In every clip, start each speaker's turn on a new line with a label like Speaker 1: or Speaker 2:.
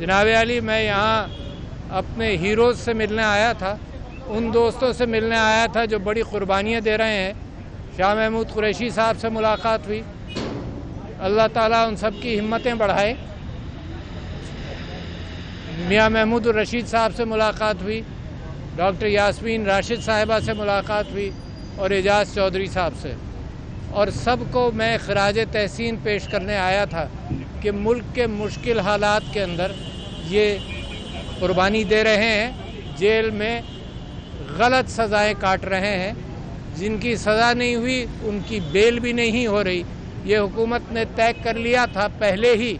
Speaker 1: जनाब अली, मैं यहाँ अपने हीरोज़ से मिलने आया था, उन दोस्तों से मिलने आया था जो बड़ी कुर्बानियाँ दे रहे हैं। शाह महमूद कुरैशी साहब से मुलाकात हुई, अल्लाह ताला उन सब की हिम्मतें बढ़ाए। मियाँ महमूद रशीद साहब से मुलाकात हुई, डॉक्टर यास्मीन राशिद साहिबा से मुलाकात हुई और एजाज चौधरी साहब से, और सबको मैं खराज तहसीन पेश करने आया था कि मुल्क के मुश्किल हालात के अंदर ये कुर्बानी दे रहे हैं, जेल में गलत सज़ाएं काट रहे हैं, जिनकी सज़ा नहीं हुई उनकी बेल भी नहीं हो रही। ये हुकूमत ने तय कर लिया था पहले ही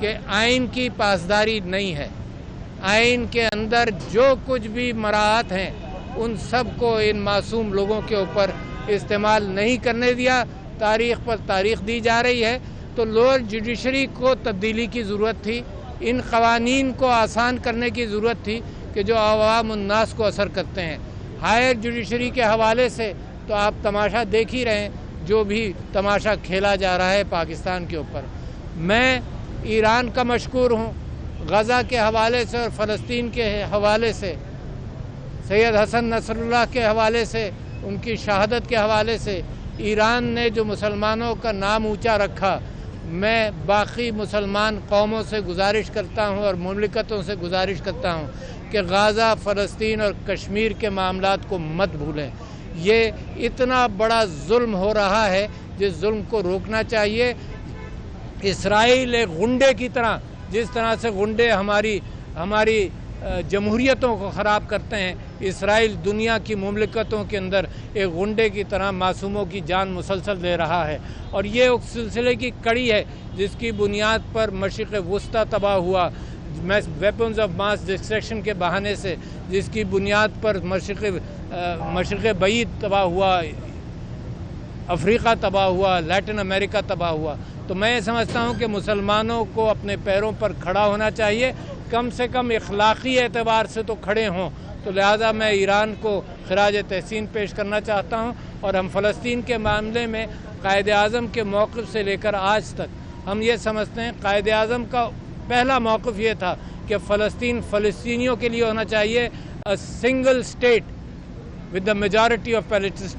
Speaker 1: कि आइन की पासदारी नहीं है, आइन के अंदर जो कुछ भी मराहत हैं उन सब को इन मासूम लोगों के ऊपर इस्तेमाल नहीं करने दिया। तारीख़ पर तारीख़ दी जा रही है, तो लोअर जुडिशरी को तब्दीली की ज़रूरत थी, इन क़वानीन को आसान करने की ज़रूरत थी कि जो अवाम उन्नास को असर करते हैं। हायर जुडिशरी के हवाले से तो आप तमाशा देख ही रहे हैं, जो भी तमाशा खेला जा रहा है पाकिस्तान के ऊपर। मैं ईरान का मशकूर हूँ, गज़ा के हवाले से और फ़लस्तीन के हवाले से, सैयद हसन नसरुल्लाह के हवाले से, उनकी शहादत के हवाले से ईरान ने जो मुसलमानों का नाम ऊंचा रखा। मैं बाकी मुसलमान कौमों से गुजारिश करता हूं और मुमलिकतों से गुजारिश करता हूं कि गाज़ा, फ़लस्तीन और कश्मीर के मामलात को मत भूलें। ये इतना बड़ा जुल्म हो रहा है, जिस जुल्म को रोकना चाहिए। इसराइल एक गुंडे की तरह, जिस तरह से गुंडे हमारी जमहूरियतों को ख़राब करते हैं, इसराइल दुनिया की मुमलिकतों के अंदर एक गुंडे की तरह मासूमों की जान मुसलसल दे रहा है। और ये उस सिलसिले की कड़ी है जिसकी बुनियाद पर मशरिक़ वुस्ता तबाह हुआ, वेपन्स ऑफ मास डिस्ट्रक्शन के बहाने से, जिसकी बुनियाद पर मशरिक़ बईद तबाह हुआ, अफ्रीका तबाह हुआ, लैटिन अमेरिका तबाह हुआ। तो मैं समझता हूँ कि मुसलमानों को अपने पैरों पर खड़ा होना चाहिए, कम से कम इखलाकी एतबार से तो खड़े हों। तो लिहाजा मैं ईरान को खराज तहसीन पेश करना चाहता हूँ। और हम फ़लस्तीन के मामले में कायद आज़म के मौक़िफ़ से लेकर आज तक हम ये समझते हैं, कायद आज़म का पहला मौक़िफ़ ये था कि फ़लस्तीन फ़लस्तीनियों के लिए होना चाहिए, a single state with the majority of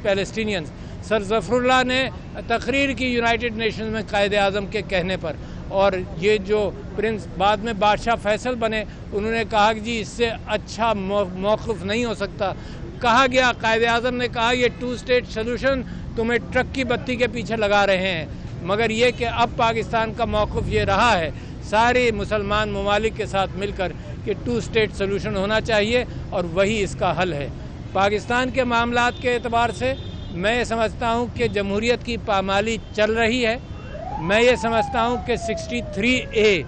Speaker 1: Palestinians. Sir Zafarullah ने तकरीर की यूनाइटेड नेशंस में कायद आज़म के कहने पर, और ये जो प्रिंस बाद में बादशाह फैसल बने, उन्होंने कहा कि जी इससे अच्छा मौक़िफ़ नहीं हो सकता। कहा गया, कायद आज़म ने कहा ये 2 स्टेट सोल्यूशन तुम्हें ट्रक की बत्ती के पीछे लगा रहे हैं। मगर ये कि अब पाकिस्तान का मौक़िफ़ ये रहा है सारे मुसलमान ममालिक के साथ मिलकर कि 2 स्टेट सोल्यूशन होना चाहिए और वही इसका हल है। पाकिस्तान के मामलात के एतबार से मैं समझता हूँ कि जमहूरियत की पामाली चल रही है। मैं ये समझता हूँ कि 63A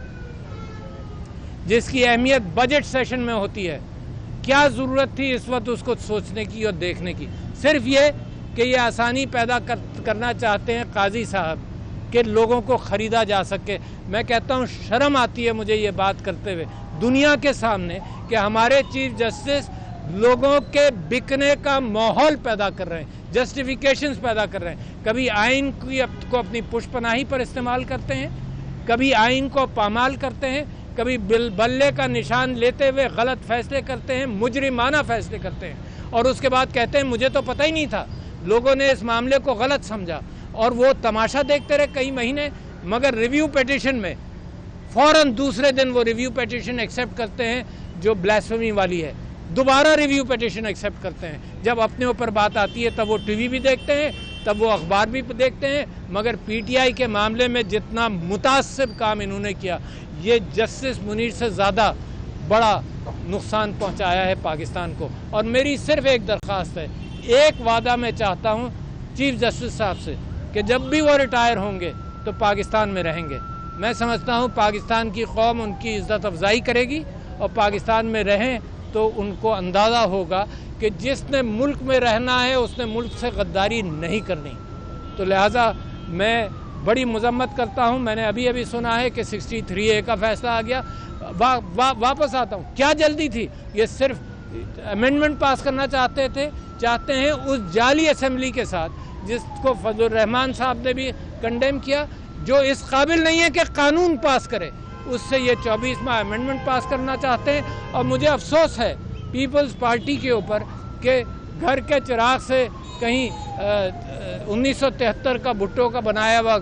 Speaker 1: जिसकी अहमियत बजट सेशन में होती है, क्या ज़रूरत थी इस वक्त उसको सोचने की और देखने की। सिर्फ ये कि ये आसानी पैदा करना चाहते हैं काजी साहब कि लोगों को ख़रीदा जा सके। मैं कहता हूँ शर्म आती है मुझे ये बात करते हुए दुनिया के सामने कि हमारे चीफ जस्टिस लोगों के बिकने का माहौल पैदा कर रहे हैं, जस्टिफिकेशंस पैदा कर रहे हैं। कभी आइन को अपनी पुष्पनाही पर इस्तेमाल करते हैं, कभी आइन को पामाल करते हैं, कभी बल्ले का निशान लेते हुए गलत फैसले करते हैं, मुजरिमाना फैसले करते हैं, और उसके बाद कहते हैं मुझे तो पता ही नहीं था, लोगों ने इस मामले को गलत समझा। और वो तमाशा देखते रहे कई महीने, मगर रिव्यू पिटीशन में फ़ौरन दूसरे दिन वो रिव्यू पिटीशन एक्सेप्ट करते हैं जो ब्लास्फेमी वाली है, दोबारा रिव्यू पिटीशन एक्सेप्ट करते हैं। जब अपने ऊपर बात आती है तब वो टीवी भी देखते हैं, तब वो अखबार भी देखते हैं। मगर पीटीआई के मामले में जितना मुतासिब काम इन्होंने किया, ये जस्टिस मुनीर से ज़्यादा बड़ा नुकसान पहुंचाया है पाकिस्तान को। और मेरी सिर्फ एक दरख्वास्त है, एक वादा मैं चाहता हूं चीफ जस्टिस साहब से कि जब भी वो रिटायर होंगे तो पाकिस्तान में रहेंगे। मैं समझता हूं पाकिस्तान की कौम उनकी इज़्ज़त अफजाई करेगी, और पाकिस्तान में रहें तो उनको अंदाज़ा होगा कि जिसने मुल्क में रहना है उसने मुल्क से गद्दारी नहीं करनी। तो लिहाजा मैं बड़ी मजम्मत करता हूँ। मैंने अभी सुना है कि 63A का फैसला आ गया। वापस आता हूँ, क्या जल्दी थी? ये सिर्फ अमेंडमेंट पास करना चाहते हैं उस जाली असम्बली के साथ जिसको फजलुर रहमान साहब ने भी कंडेम किया, जो इस काबिल नहीं है कि कानून पास करे। اس سے یہ 24واں امینڈمنٹ پاس کرنا چاہتے ہیں. اور مجھے افسوس ہے پیپلز پارٹی کے اوپر کہ گھر کے چراغ سے کہیں 1973 کا بھٹو کا بنایا ہوا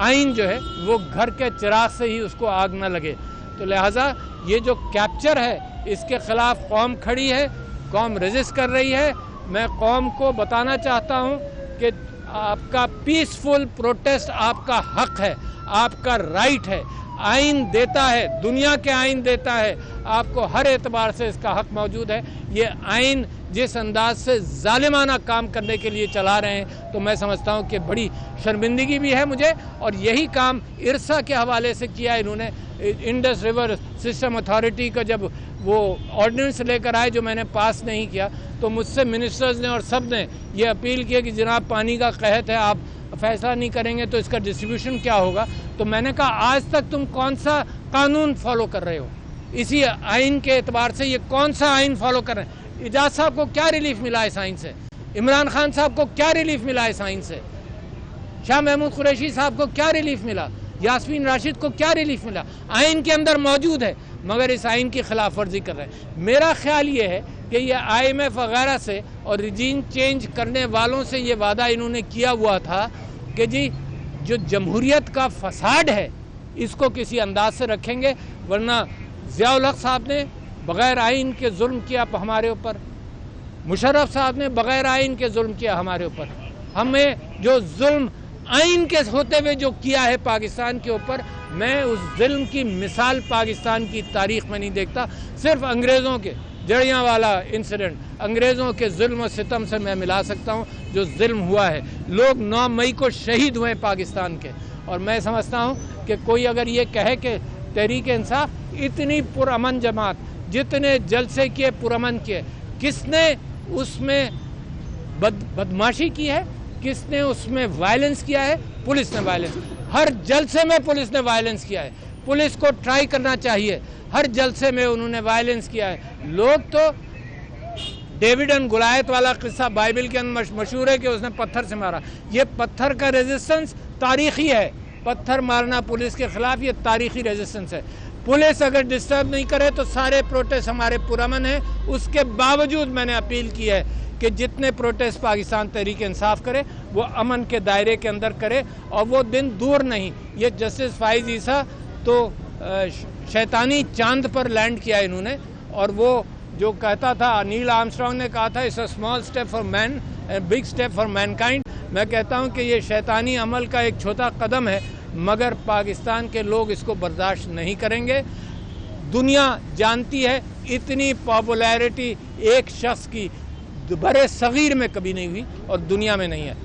Speaker 1: آئین جو ہے وہ گھر کے چراغ سے ہی اس کو آگ نہ لگے. تو لہٰذا یہ جو کیپچر ہے اس کے خلاف قوم کھڑی ہے, قوم ریزسٹ کر رہی ہے. میں قوم کو بتانا چاہتا ہوں کہ آپ کا پیسفل پروٹیسٹ آپ کا حق ہے, آپ کا رائٹ ہے. آئین دیتا ہے, دنیا کے آئین دیتا ہے, آپ کو ہر اعتبار سے اس کا حق موجود ہے. یہ آئین جس انداز سے ظالمانہ کام کرنے کے لیے چلا رہے ہیں تو میں سمجھتا ہوں کہ بڑی شرمندگی بھی ہے مجھے. اور یہی کام ارسا کے حوالے سے کیا انہوں نے. انڈس ریور سسٹم اتھارٹی کا جب وہ آرڈیننس لے کر آئے جو میں نے پاس نہیں کیا تو مجھ سے منسٹرز نے اور سب نے یہ اپیل کیا کہ جناب پانی کا قحط ہے, آپ فیصلہ نہیں کریں گے تو اس کا ڈسٹریبیوشن کیا ہوگا. تو میں نے کہا آج تک تم کون سا قانون فالو کر رہے ہو؟ اسی آئین کے اعتبار سے یہ کون سا آئین فالو کر رہے ہیں؟ اعجاز صاحب کو کیا ریلیف ملا اس آئین سے؟ عمران خان صاحب کو کیا ریلیف ملا اس آئین سے؟ شاہ محمود قریشی صاحب کو کیا ریلیف ملا؟ یاسمین راشد کو کیا ریلیف ملا؟ آئین کے اندر موجود ہے مگر اس آئین کی خلاف ورزی کر رہے ہیں. میرا خیال یہ ہے کہ یہ IMF وغیرہ سے اور ریجیم چینج کرنے والوں سے یہ وعدہ انہوں نے کیا ہوا تھا کہ جی جو جمہوریت کا فساد ہے اس کو کسی انداز سے رکھیں گے, ورنہ ضیاء الحق صاحب نے بغیر آئین کے ظلم کیا ہمارے اوپر, مشرف صاحب نے بغیر آئین کے ظلم کیا ہمارے اوپر. ہمیں جو ظلم آئین کے ہوتے ہوئے جو کیا ہے پاکستان کے اوپر, میں اس ظلم کی مثال پاکستان کی تاریخ میں نہیں دیکھتا. صرف انگریزوں کے جڑیاں والا انسیڈنٹ, انگریزوں کے ظلم و ستم سے میں ملا سکتا ہوں جو ظلم ہوا ہے. لوگ 9 مئی کو شہید ہوئے پاکستان کے, اور میں سمجھتا ہوں کہ کوئی اگر یہ کہے کہ تحریک انصاف اتنی پرامن جماعت, جتنے جلسے کیے پرامن کیے, کس نے اس میں بدماشی کی ہے؟ کس نے اس میں وائلنس کیا ہے؟ پولیس نے وائلنس. ہر جلسے میں پولیس نے وائلنس کیا ہے. پولیس کو ٹرائی کرنا چاہیے, ہر جلسے میں انہوں نے وائلنس کیا ہے. لوگ تو ڈیوڈ اینڈ گولائت والا قصہ بائبل کے اندر مشہور ہے کہ اس نے پتھر سے مارا. یہ پتھر کا ریزسٹنس تاریخی ہے, پتھر مارنا پولیس کے خلاف یہ تاریخی ریزسٹنس ہے. پولیس اگر ڈسٹرب نہیں کرے تو سارے پروٹیسٹ ہمارے پرامن ہیں. اس کے باوجود میں نے اپیل کی ہے کہ جتنے پروٹیسٹ پاکستان تحریک انصاف کرے وہ امن کے دائرے کے اندر کرے, اور وہ دن دور نہیں. یہ جسٹس فائز عیسیٰ تو شیطانی چاند پر لینڈ کیا انہوں نے, اور وہ جو کہتا تھا, نیل آرمسٹرانگ نے کہا تھا, it's a small step for man and big step for mankind. میں کہتا ہوں کہ یہ شیطانی عمل کا ایک چھوٹا قدم ہے مگر پاکستان کے لوگ اس کو برداشت نہیں کریں گے. دنیا جانتی ہے اتنی پاپولیرٹی ایک شخص کی برے صغیر میں کبھی نہیں ہوئی اور دنیا میں نہیں ہے.